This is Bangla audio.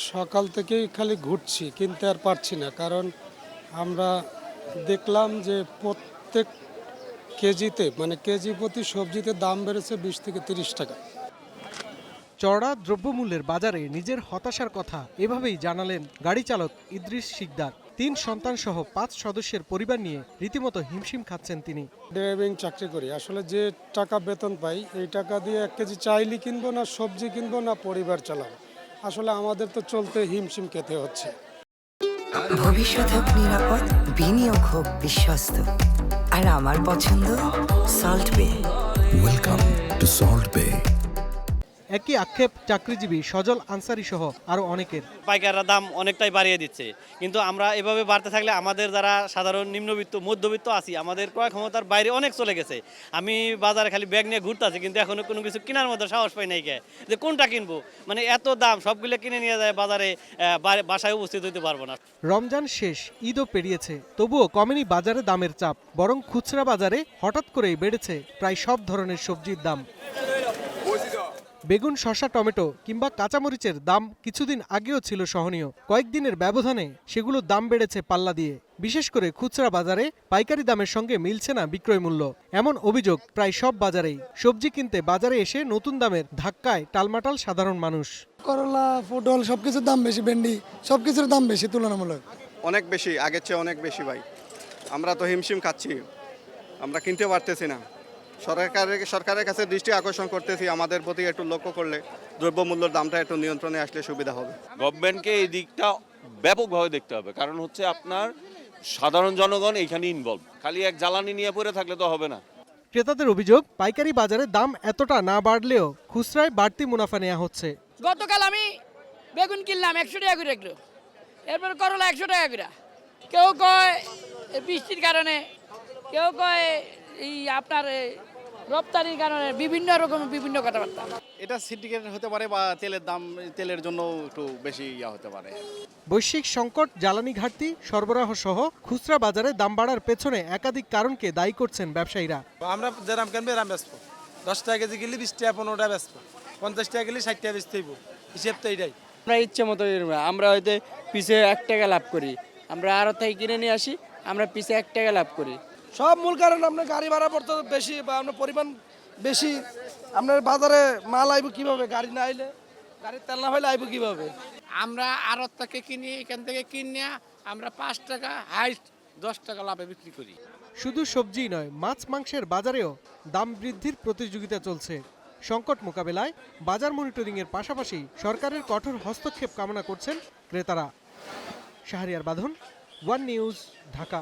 সকাল থেকেই খালি ঘুরছি, কিনতে আর পারছি না, কারণ আমরা দেখলাম যে প্রত্যেক কেজিতে মানে কেজি প্রতি সবজিতে দাম বেড়েছে 20 থেকে 30 টাকা। চড়া দ্রব্যমূল্যের বাজারে নিজের হতাশার কথা এভাবেই জানালেন গাড়ি চালক ইদ্রিস শিকদার। 3 সন্তান সহ 5 সদস্যের পরিবার নিয়ে রীতিমতো হিমশিম খাচ্ছেন তিনি। ড্রাইভিং চাকরি করি, আসলে যে টাকা বেতন পাই এই টাকা দিয়ে 1 কেজি চাইলে কিনবো না, সবজি কিনবো না, পরিবার চালাবো। আসলে আমাদের তো চলতে হিমশিম খেতে হচ্ছে। ভবিষ্যৎ হোক নিরাপদ, বিনিয়োগ হোক বিশ্বস্ত, আর আমার পছন্দ সল্ট বে। ওয়েলকাম টু সল্ট বে। একই আক্ষেপ চাকরিজীবী সজল আনসারি সহ আরো অনেকের। পাইকাররা দাম অনেকটাই বাড়িয়ে দিচ্ছে, কিন্তু আমরা এভাবে বাড়তে থাকলে আমাদের যারা সাধারণ নিম্নবিত্ত মধ্যবিত্ত আছি আমাদের ক্রয় ক্ষমতার বাইরে অনেক চলে গেছে। আমি বাজারে খালি ব্যাগ নিয়ে ঘুরতে আছি, কিন্তু এখনো কোনো কিছু কেনার মতো সাহস পাই নাই কে, যে কোনটা কিনবো। মানে এত দাম, সবগুলো কিনে নিয়ে যায় বাজারে, বাসায় উপস্থিত হইতে পারবো না। রমজান শেষ, ঈদও পেরিয়েছে, তবুও কমেনি বাজারে দামের চাপ, বরং খুচরা বাজারে হঠাৎ করেই বেড়েছে প্রায় সব ধরনের সবজির দাম। বেগুন, শসা, টমেটো কিংবা কাঁচামরিচের দাম কিছুদিন আগেও ছিল সহনীয়, কয়েকদিনের ব্যবধানে সেগুলোর দাম বেড়েছে পাল্লা দিয়ে। বিশেষ করে খুচরা বাজারে পাইকারি দামের সঙ্গে মিলছে না বিক্রয় মূল্য, এমন অভিযোগ প্রায় সব বাজারেই। সবজি কিনতে বাজারে এসে নতুন দামের ধাক্কায় টালমাটাল সাধারণ মানুষ। করলা, পটল সবকিছুর দাম বেশি, ভেন্ডি সবকিছুর দাম বেশি তুলনামূলক। অনেক বেশি, আগের চেয়ে অনেক বেশি ভাই। আমরা তো হিমশিম খাচ্ছি, আমরা কিনতে পারতেছি না। সরকারের কাছে দৃষ্টি আকর্ষণ করতেছি, আমাদের প্রতি একটু লক্ষ্য করলে দ্রব্যমূল্যের দামটা একটু নিয়ন্ত্রণে আসলে সুবিধা হবে। গভর্নমেন্টকে এই দিকটা ব্যাপকভাবে দেখতে হবে, কারণ হচ্ছে আপনার সাধারণ জনগণ এইখানে ইনভলভ। খালি এক জ্বালানি নিয়ে পড়ে থাকলে তো হবে না। ক্রেতাদের অভিযোগ, পাইকারি বাজারে দাম এতটা না বাড়লেও খুচরায় বাড়তি মুনাফা নেওয়া হচ্ছে। গতকাল আমি বেগুন কিনলাম 100 টাকা করে কিলো, এরপর করলা 100 টাকা করে। কেউ কয় বৃষ্টির কারণে, কেউ কয় এই আপনার রপ্তানির কারণে, বিভিন্ন রকম বিভিন্ন কথাবার্তা। এটা সিন্ডিকেট হতে পারে, বা তেলের দাম, তেলের জন্য একটু বেশি হতে পারে। বৈশ্বিক সংকট, জ্বালানি ঘাটতি, সরবরাহ সহ খুচরা বাজারে দাম বাড়ার পেছনে একাধিক কারণকে দায়ী করছেন ব্যবসায়ীরা। আমরা যেরাম কিনবো এরাম বেচবো, 10 টাকা কেজি কিনলে 20 টাকা 15 টাকা বেচবো, 50 টাকা কিনলে 60 টাকা বেচতে হইব। হিসেব তো এইটাই। আমরা ইচ্ছে মতো আমরা হয়তো পিছে 1 টাকা লাভ করি, আমরা আরো থেকে কিনে নিয়ে আসি, আমরা পিছে 1 টাকা লাভ করি। সব মূল কারণ আপনার গাড়ি ভাড়া পড়তে বেশি, বা আপনার পরিমাণ বেশি। আপনার বাজারে মাল আইব কিভাবে? গাড়ি না আইলে, গাড়ির তেল না হইলে আইব কিভাবে? আমরা আড়ত থেকে কিনি, এখান থেকে কিনে আমরা 5 টাকা হাইস্ট 10 টাকা লাভে বিক্রি করি। শুধু সবজি নয়, মাছ মাংসের বাজারেও দাম বৃদ্ধির প্রতিযোগিতা চলছে। সংকট মোকাবেলায় বাজার মনিটরিংয়ের পাশাপাশি সরকারের কঠোর হস্তক্ষেপ কামনা করছেন ক্রেতারা। শাহরিয়ার বাঁধন, ওয়ান নিউজ, ঢাকা।